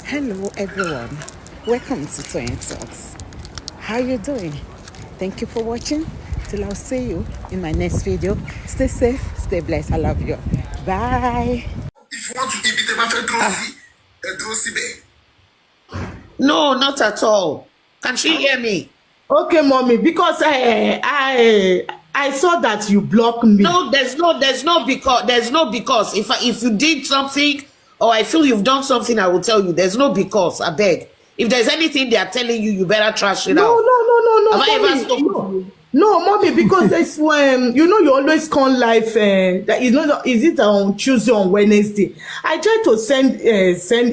Hello everyone, welcome to Twin Talks. How you doing? Thank you for watching. Till I'll see you in my next video. Stay safe, stay blessed. I love you. Bye. If you want to keep it, No, not at all. Can she hear me? Okay, mommy, because I saw that you blocked me. No, there's no because. If you did something or I feel you've done something, I will tell you. There's no because. I beg. If there's anything they are telling you, you better trash it out. No. Have I Mommy, ever spoken? No, mommy, because it's when you always come live. That is it on Tuesday or Wednesday? I tried to send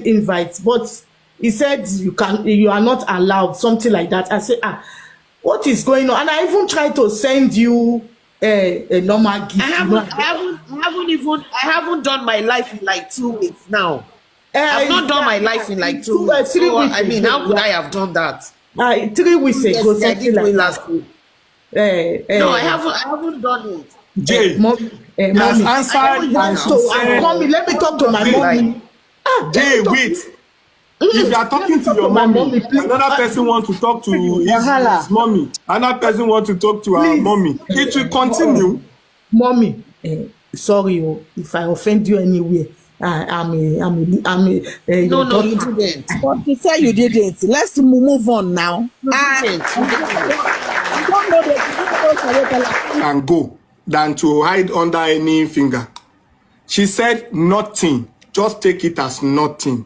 invites, but he said you are not allowed, something like that. I said, what is going on? And I even tried to send you a normal gift. I haven't done my life in like 2 weeks now. I've not done my life in like 2 weeks. So, I mean, how could I have done that? 3 weeks ago, Yes, I something did like last week. No, I haven't done it. Jay, mommy, has answered and mommy, let me talk to my mommy. Jay, wait. If you are talking to your mommy, another person wants to talk to his mommy. Another person wants to talk to her mommy. It will continue. Mommy, sorry if I offend you anywhere. I'm a No, you didn't. But you say you didn't. Let's move on now. And go than to hide under any finger. She said nothing. Just take it as nothing.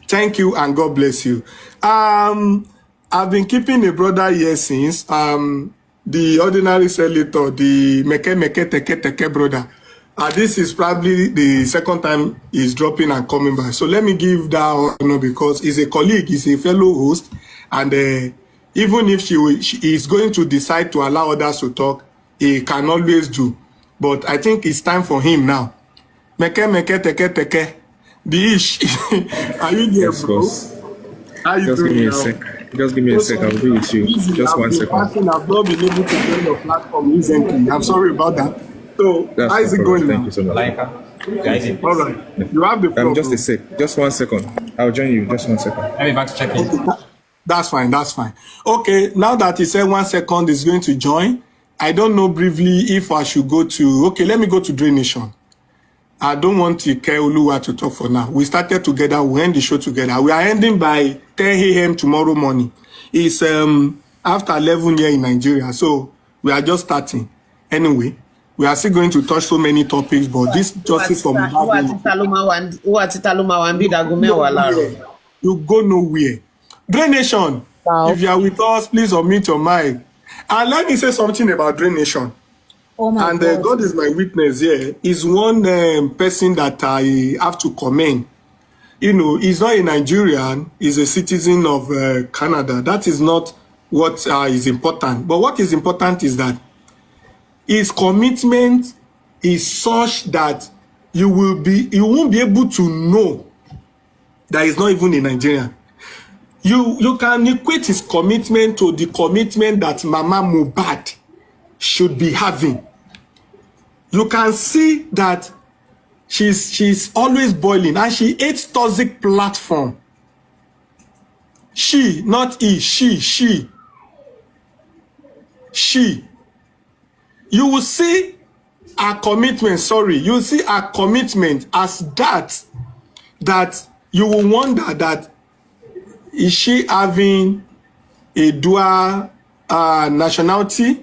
Thank you and God bless you. I've been keeping a brother here since the ordinary senator, the meke teke brother. This is probably the second time he's dropping and coming back. So let me give that honor because he's a colleague, he's a fellow host, and even if she is going to decide to allow others to talk, he can always do. But I think it's time for him now. Meke teke. The ish. Are you there, bro? How you doing now? Just give me a sec. I'll be with you. Just 1 second. I've not been able to join your platform recently. I'm sorry about that. So, how is it going now? Thank you so much. All right. You have the floor. Just a sec. Just 1 second. I'll join you. Just 1 second. I'll be back to check in. Okay. That's fine. Okay, now that he said 1 second is going to join, I don't know briefly if I should go to... Okay, let me go to Dre Nation. I don't want Oluwa to talk for now. We started together, we end the show together. We are ending by 10 a.m. tomorrow morning. It's after 11 years in Nigeria, so we are just starting. Anyway, we are still going to touch so many topics, but this justice for Mohbad. You go nowhere. Dre Nation, if you are with us, please unmute your mic. And let me say something about Dre Nation. Oh my God. God is my witness here. Is one person that I have to commend. You know, he's not a Nigerian. He's a citizen of Canada. That is not what is important. But what is important is that his commitment is such that you won't be able to know that he's not even a Nigerian. You can equate his commitment to the commitment that Mama Mohbad should be having. You can see that she's always boiling and she hates toxic platform. She, not he, she. You will see her commitment, you will see her commitment as that you will wonder that is she having a dual nationality?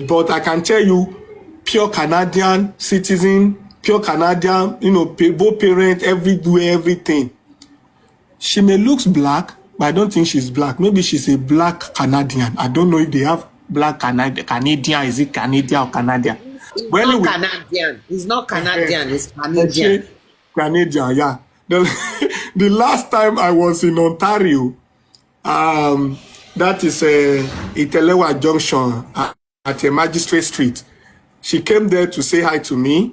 But I can tell you, pure Canadian citizen, pure Canadian, both parent, everywhere, everything. She may look black, but I don't think she's black. Maybe she's a black Canadian. I don't know if they have black Canadian. Is it Canadian or Canadian? It's not Canadian. It's not Canadian. It's Canadian. Canadian, yeah. The last time I was in Ontario, that is Itelewa Junction at a Magistrate Street. She came there to say hi to me.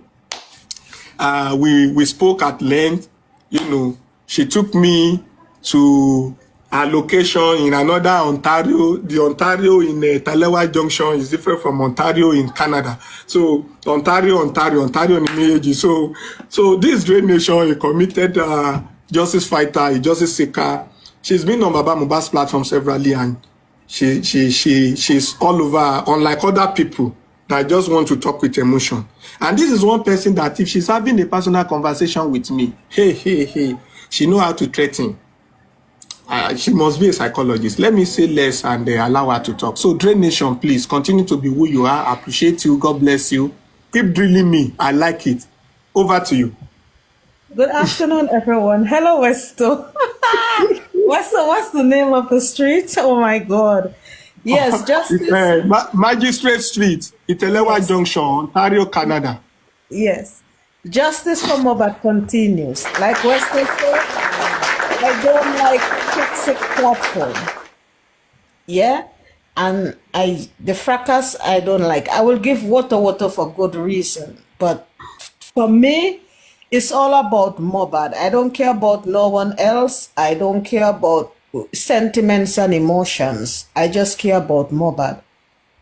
We spoke at length. She took me to her location in another Ontario. The Ontario in Talewa Junction is different from Ontario in Canada. So Ontario in Imeji. So this Dre Nation, a committed justice fighter, a justice seeker. She's been on Mohbad's platform severally, and she's all over, unlike other people that just want to talk with emotion. And this is one person that if she's having a personal conversation with me, hey, she know how to threaten. She must be a psychologist. Let me say less and allow her to talk. So Dre Nation, please continue to be who you are. I appreciate you. God bless you. Keep drilling me. I like it. Over to you. Good afternoon, everyone. Hello, Westo. What's the name of the street? Oh my God. Yes, Justice. Magistrate Street, Itelewa Junction, Ontario, Canada. Yes. Justice for Mohbad continues. Like Westo said, I don't like toxic platform. Yeah? And the fracas I don't like. I will give water for good reason. But for me, it's all about Mohbad. I don't care about no one else. I don't care about sentiments and emotions. I just care about Mohbad.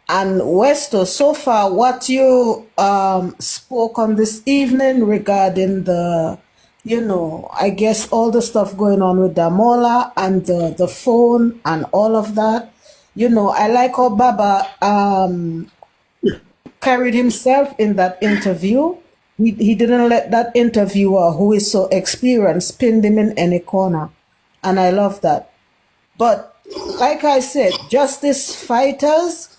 And Westo, so far, what you spoke on this evening regarding the, I guess all the stuff going on with Damola and the phone and all of that. I like how Baba carried himself in that interview. He didn't let that interviewer, who is so experienced, pin him in any corner. And I love that. But like I said, justice fighters,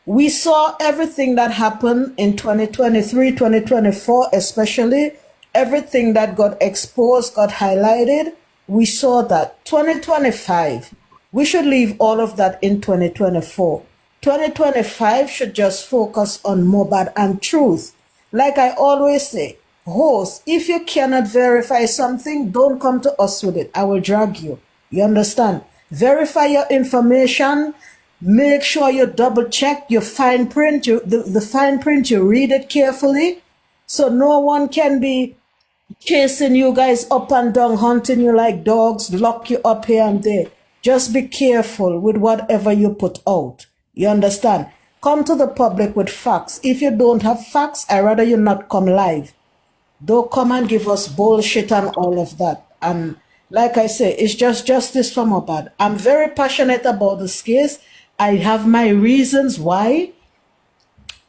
we saw everything that happened in 2023, 2024, especially everything that got exposed, got highlighted. We saw that 2025, we should leave all of that in 2024. 2025 should just focus on Mohbad and truth. Like I always say, host, if you cannot verify something, don't come to us with it. I will drag you. You understand? Verify your information. Make sure you double check your fine print. The fine print, you read it carefully. So no one can be chasing you guys up and down, hunting you like dogs, lock you up here and there. Just be careful with whatever you put out. You understand? Come to the public with facts. If you don't have facts, I'd rather you not come live. Don't come and give us bullshit and all of that. And like I say, it's just justice for Mohbad. I'm very passionate about this case. I have my reasons why,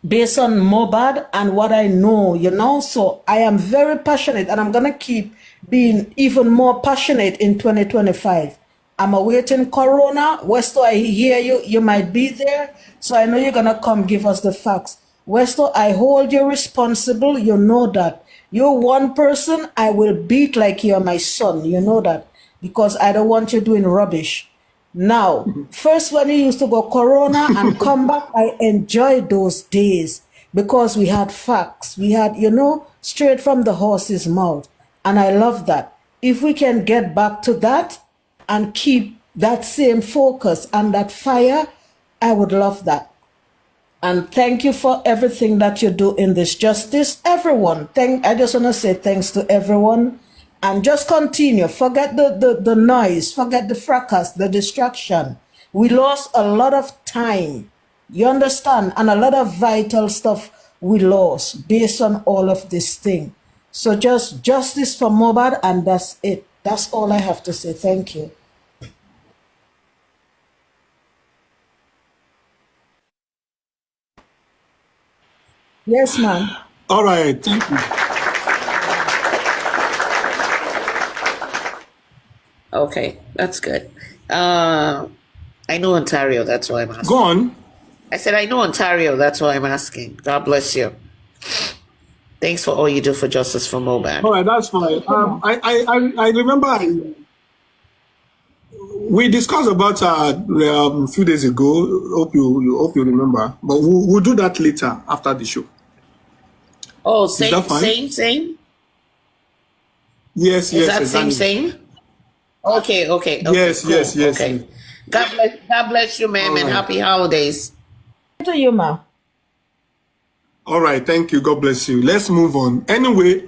based on Mohbad and what I know, So I am very passionate, and I'm going to keep being even more passionate in 2025. I'm awaiting Corona. Westo, I hear you. You might be there. So I know you're going to come give us the facts. Westo, I hold you responsible. You know that. You're one person I will beat like you're my son. You know that. Because I don't want you doing rubbish. Now, first when you used to go Corona and come back, I enjoyed those days. Because we had facts. We had, straight from the horse's mouth. And I love that. If we can get back to that, and keep that same focus and that fire, I would love that. And thank you for everything that you do in this justice. Everyone, I just want to say thanks to everyone. And just continue. Forget the noise. Forget the fracas, the distraction. We lost a lot of time. You understand? And a lot of vital stuff we lost based on all of this thing. So just justice for Mohbad, and that's it. That's all I have to say. Thank you. Yes, ma'am. All right. Thank you. Okay, that's good. I know Ontario, that's why I'm asking. Go on. I said I know Ontario, that's why I'm asking. God bless you. Thanks for all you do for justice for Mohbad. All right, that's fine. I remember we discussed about a few days ago. Hope you remember, but we'll do that later after the show. Oh, Is that fine? same. Yes, Is yes. that exactly. same? Okay. Yes, cool. yes. Okay. God bless you, ma'am, and happy holidays. To you, ma'am. All right, thank you. God bless you. Let's move on. Anyway,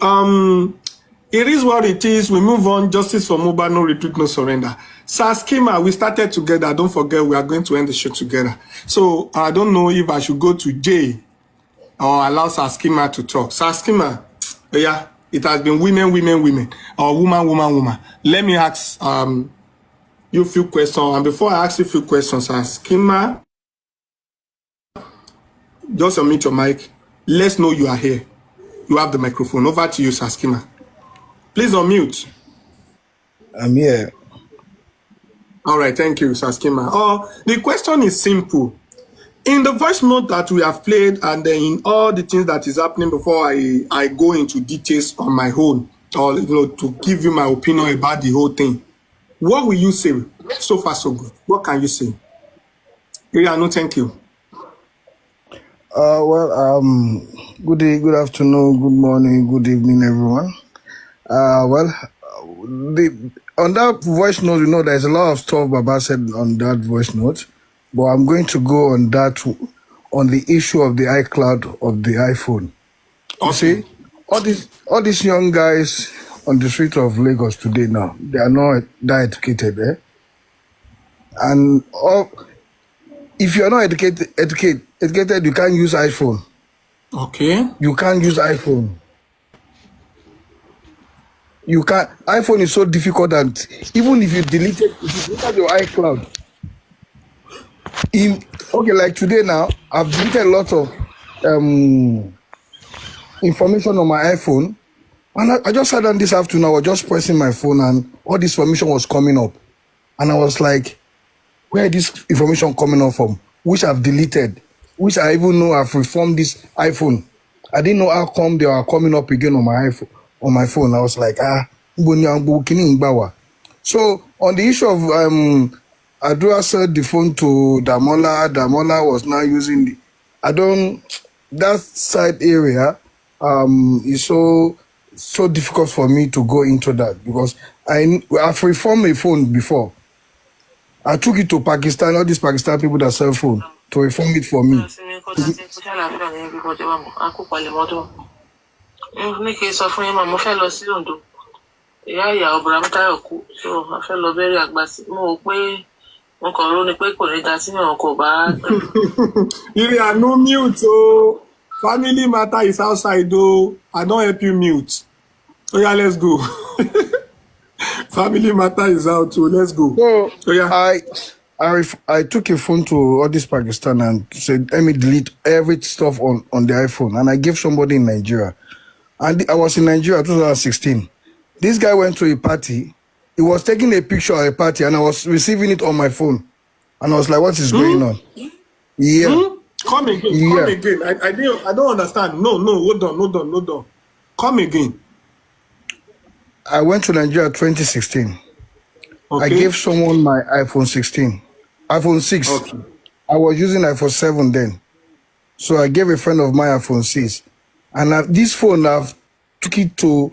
it is what it is. We move on. Justice for Mohbad, no retreat, no surrender. Sasima, we started together. Don't forget, we are going to end the show together. So I don't know if I should go to Jay or allow Sasima to talk. Sasima, yeah, it has been women, or woman. Let me ask you a few questions. And before I ask you a few questions, Sasima, just unmute your mic. Let's know you are here. You have the microphone. Over to you, Sasima. Please unmute. I'm here. All right, thank you, Sasima. The question is simple. In the voice note that we have played, and then in all the things that is happening before I go into details on my own, or to give you my opinion about the whole thing, what will you say? So far, so good. What can you say? Yeah, no, thank you. Good day, good afternoon, good morning, good evening, everyone. On that voice note, there's a lot of stuff Baba said on that voice note, but I'm going to go on the issue of the iCloud of the iPhone. Okay. You see, all these young guys on the street of Lagos today now, they are not that educated, and if you're not educated, you can't use iPhone. Okay. You can't use iPhone. You can't. iPhone is so difficult that even if you delete your iCloud, like today now, I've deleted a lot of information on my iPhone, and I just sat down this afternoon. I was just pressing my phone, and all this information was coming up, and I was like, where is this information coming up from? Which I've deleted, which I even know I've reformed this iPhone. I didn't know how come they are coming up again on my iPhone. On my phone, I was like, So on the issue of Adura said the phone to Damola was now using that side area is so difficult for me to go into that, because I've reformed a phone before. I took it to Pakistan, all these Pakistan people that sell phone, to reform it for me. Ní kí n sọ fún yín mà mo fẹ́ lọ sí Ondo ìyá ìyàwó Bùrámútáyọ̀ kú so a fẹ́ lọ bẹ̀rẹ̀ àgbà sí mo rò pé wọn kàn rò ní pé kò ní da sí yàn kò bá. You are no mute, oh. Family matter is outside, though. I don't help you mute. Oh yeah, let's go. Family matter is out, so let's go. So yeah, I took a phone to all this Pakistan and said, let me delete every stuff on the iPhone, and I gave somebody in Nigeria. And I was in Nigeria 2016. This guy went to a party. He was taking a picture of a party, and I was receiving it on my phone. And I was like, what is going on? Yeah. Come again. I don't understand. No, hold on. Come again. I went to Nigeria 2016. Okay. I gave someone my iPhone 6. Okay. I was using iPhone 7 then. So I gave a friend of mine iPhone 6. And this phone, I've took it to,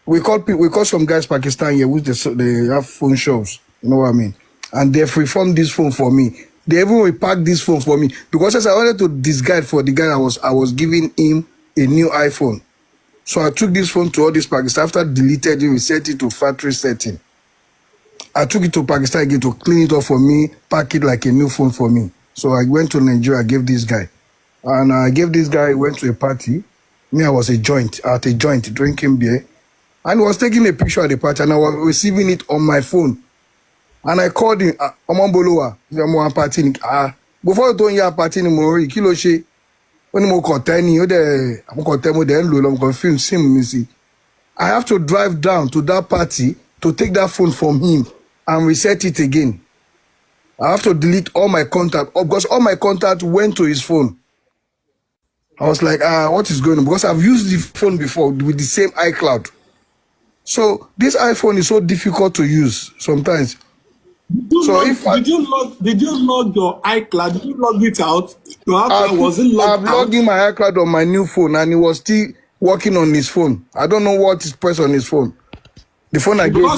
we call some guys Pakistan here, which they have phone shops, you know what I mean? And they've reformed this phone for me. They even repacked this phone for me, because as I wanted to disguise for the guy, I was giving him a new iPhone. So I took this phone to all this Pakistan. After deleted it, we set it to factory setting. I took it to Pakistan again to clean it up for me, pack it like a new phone for me. So I went to Nigeria, I gave this guy. And I gave this guy, went to a party. Me, I was at a joint, drinking beer. And he was taking a picture at the party, and I was receiving it on my phone. And I called him, Omambolowa, party. Before you told me party, kilo she, when you I have to drive down to that party to take that phone from him and reset it again. I have to delete all my contacts, because all my contacts went to his phone. I was like, what is going on? Because I've used the phone before with the same iCloud. So this iPhone is so difficult to use sometimes. Did you log your iCloud? Did you log it out? Your iCloud wasn't logged out. I've logged in my iCloud on my new phone, and it was still working on his phone. I don't know what is pressed on his phone. The phone I gave him.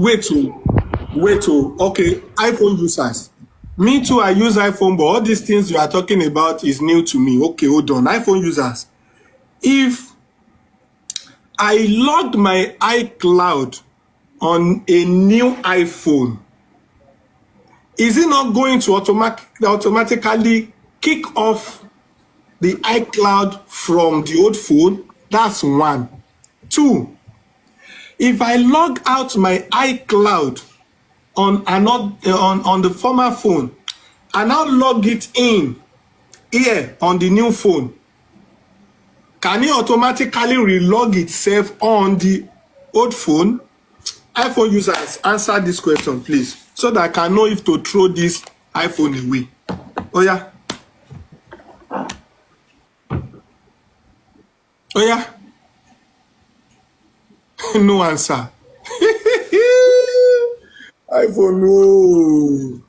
Wait. Okay, iPhone users. Me too, I use iPhone, but all these things you are talking about is new to me. Okay, hold on. iPhone users. If I logged my iCloud on a new iPhone, is it not going to automatically kick off the iCloud from the old phone? That's one. Two, if I log out my iCloud on the former phone and now log it in here on the new phone, can it automatically relog itself on the old phone? iPhone users, answer this question, please, so that I can know if to throw this iPhone away. Oh yeah. Oh yeah. No answer. iPhone, no.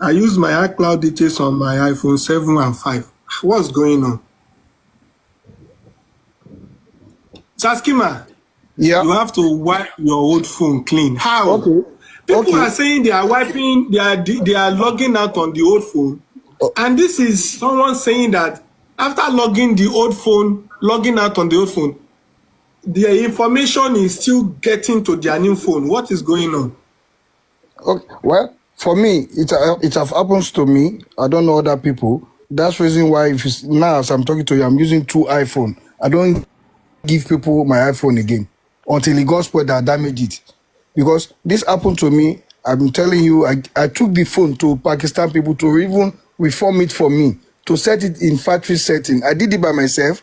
I use my iCloud details on my iPhone 7 and 5. What's going on? Sasima, Yeah. you have to wipe your old phone clean. How? Okay. People are saying they are wiping, they are logging out on the old phone. And this is someone saying that after logging the old phone, logging out on the old phone, their information is still getting to their new phone. What is going on? Okay. Well, for me, it have happens to me. I don't know other people. That's the reason why now as I'm talking to you, I'm using 2 iPhone. I don't give people my iPhone again until it got spoiled that I damage it. Because this happened to me. I'm telling you, I took the phone to Pakistan people to even reform it for me, to set it in factory setting. I did it by myself,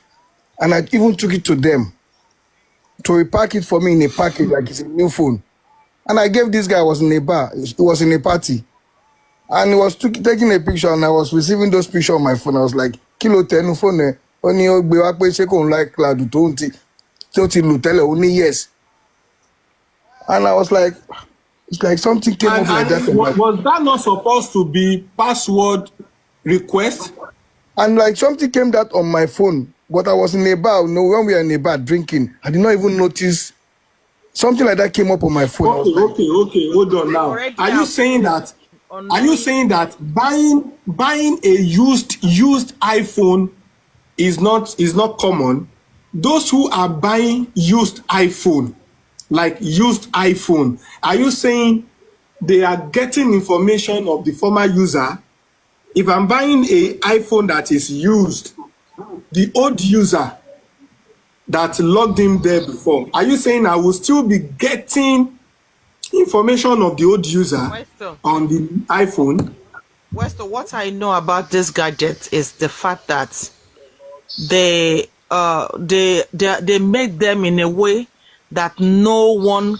and I even took it to them to repack it for me in a package like it's a new phone. And I gave this guy, I was in a bar, he was in a party, and he was taking a picture, and I was receiving those pictures on my phone. I was like, kilo 10 phone, only like cloud, only yes. And I was like, it's like something came up like that. Was that not supposed to be password request? And like something came that on my phone, but I was in a bar. No, when we were in a bar drinking, I did not even notice something like that came up on my phone. Okay, hold on now. Are you saying that? Are you saying that buying a used iPhone is not common? Those who are buying used iPhone, like used iPhone, are you saying they are getting information of the former user? If I'm buying a iPhone that is used, the old user that logged in there before, are you saying I will still be getting information of the old user on the iPhone? Weston, what I know about this gadget is the fact that they make them in a way that no one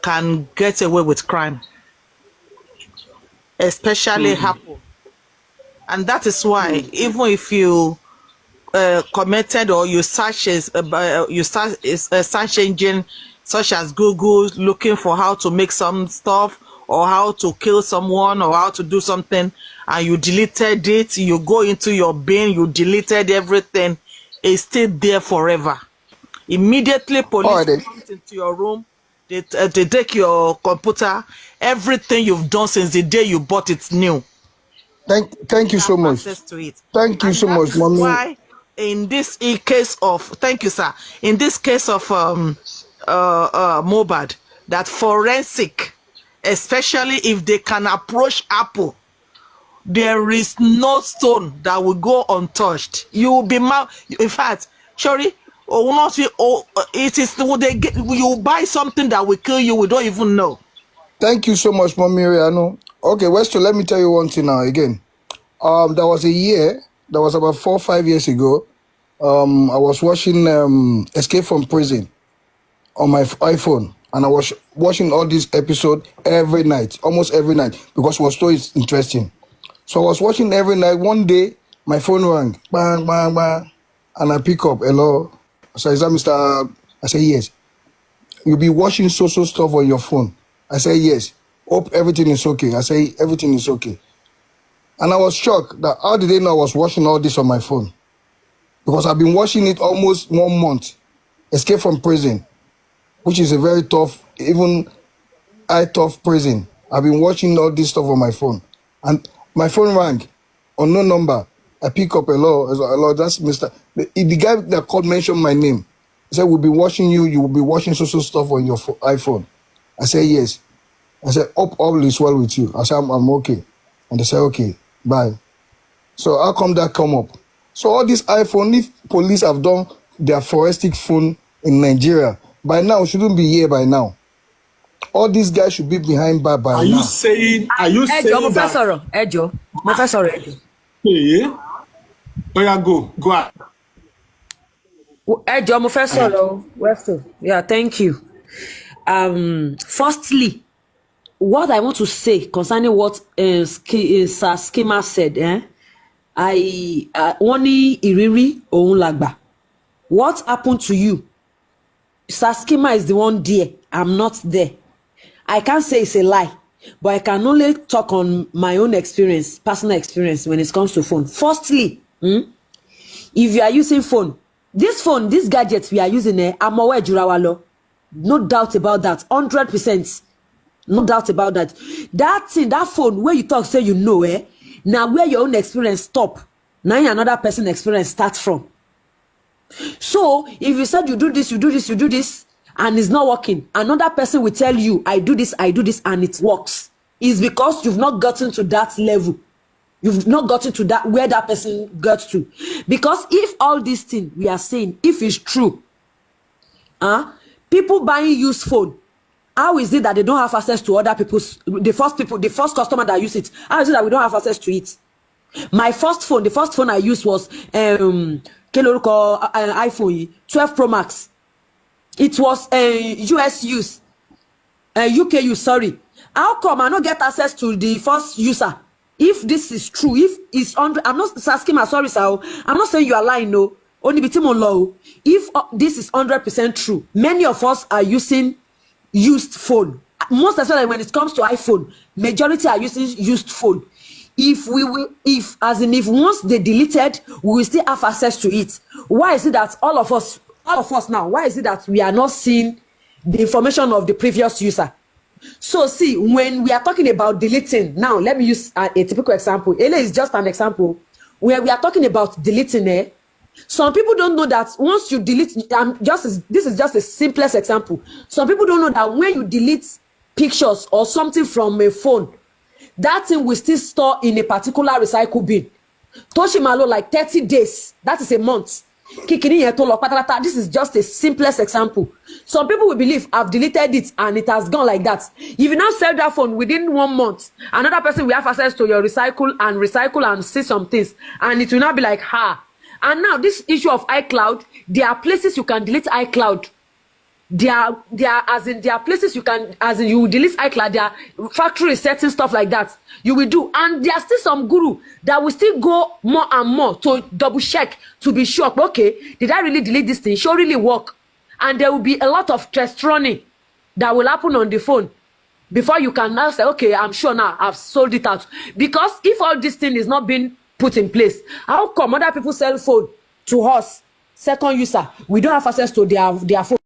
can get away with crime, especially Apple. And that is why even if you commented or you search search engine such as Google looking for how to make some stuff or how to kill someone or how to do something, and you deleted it, you go into your bin, you deleted everything, it's still there forever. Immediately police comes into your room, they take your computer, everything you've done since the day you bought it's new. Thank you so much. Thank you so much, mommy. Why in this case of thank you, sir. In this case of Mohbad, that forensic, especially if they can approach Apple, there is no stone that will go untouched. You will be in fact, sorry, or not. It is they get you buy something that will kill you. We don't even know. Thank you so much, Mommy Riano. Okay, Weston, let me tell you one thing now again. There was a year, that was about 4 or 5 years ago. I was watching Escape from Prison on my iPhone, and I was watching all these episodes every night, almost every night, because it was so interesting. So I was watching every night. One day, my phone rang, bang, bang, bang, and I pick up, hello. I said, is that Mr. I said, yes. You'll be watching social stuff on your phone. I said, yes. Hope everything is okay. I say, everything is okay. And I was shocked that how did they know I was watching all this on my phone? Because I've been watching it almost 1 month. Escape from Prison, which is a very tough, even tough prison. I've been watching all this stuff on my phone. And my phone rang, unknown number. I pick up, hello. I said, hello, that's Mr. The guy that called mentioned my name. He said, we'll be watching you. You will be watching social stuff on your iPhone. I said, yes. I said, hope all is well with you. I said, I'm okay. And they said, okay, bye. So how come that come up? So all this iPhone, if police have done their forensic phone in Nigeria, by now, shouldn't be here by now. All these guys should be behind bar by now. Are you saying that? Ejo, Ejo. Yeah. Oh yeah, go ahead. Ejo, Professor Westo. Yeah, thank you. Firstly, what I want to say concerning what Sasima said, Wani Iriri Ohun Lagba. What happened to you? Sasima is the one there. I'm not there. I can't say it's a lie, but I can only talk on my own experience, personal experience when it comes to phone. Firstly, if you are using phone, this gadget we are using, I'm aware Jurawalo. No doubt about that. 100%. No doubt about that. That thing, that phone where you talk, say you know, now where your own experience stop, now another person experience starts from. So if you said you do this, and it's not working, another person will tell you, I do this, and it works. It's because you've not gotten to that level. You've not gotten to that where that person got to. Because if all these things we are saying, if it's true, people buying used phone, how is it that they don't have access to other people's, the first customer that use it? How is it that we don't have access to it? My first phone, the first phone I used was iPhone 12 Pro Max. It was US use, UK use, sorry. How come I don't get access to the first user? If this is true, if it's I'm not asking my sorry, sir. I'm not saying you are lying, no. Only bitimo law. If this is 100% true, many of us are using used phone. Most especially when it comes to iPhone, majority are using used phone. If once they deleted, we will still have access to it. Why is it that all of us now, why is it that we are not seeing the information of the previous user? So see, when we are talking about deleting, now let me use a typical example. Ele is just an example. Where we are talking about deleting, some people don't know that once you delete, this is just the simplest example. Some people don't know that when you delete pictures or something from a phone, that thing will still store in a particular recycle bin. Toshimalo, like 30 days. That is a month. This is just the simplest example. Some people will believe I've deleted it and it has gone like that. If you now sell that phone within 1 month, another person will have access to your recycle and see some things, and it will not be like And now this issue of iCloud, there are places you can delete iCloud. There are places you can, you delete iCloud, there are factory setting stuff like that. You will do. And there are still some guru that will still go more and more to double check to be sure, okay, did I really delete this thing? Should really work? And there will be a lot of test running that will happen on the phone before you can now say, okay, I'm sure now I've sold it out. Because if all this thing is not being put in place, how come other people sell phone to us, second user, we don't have access to their phone?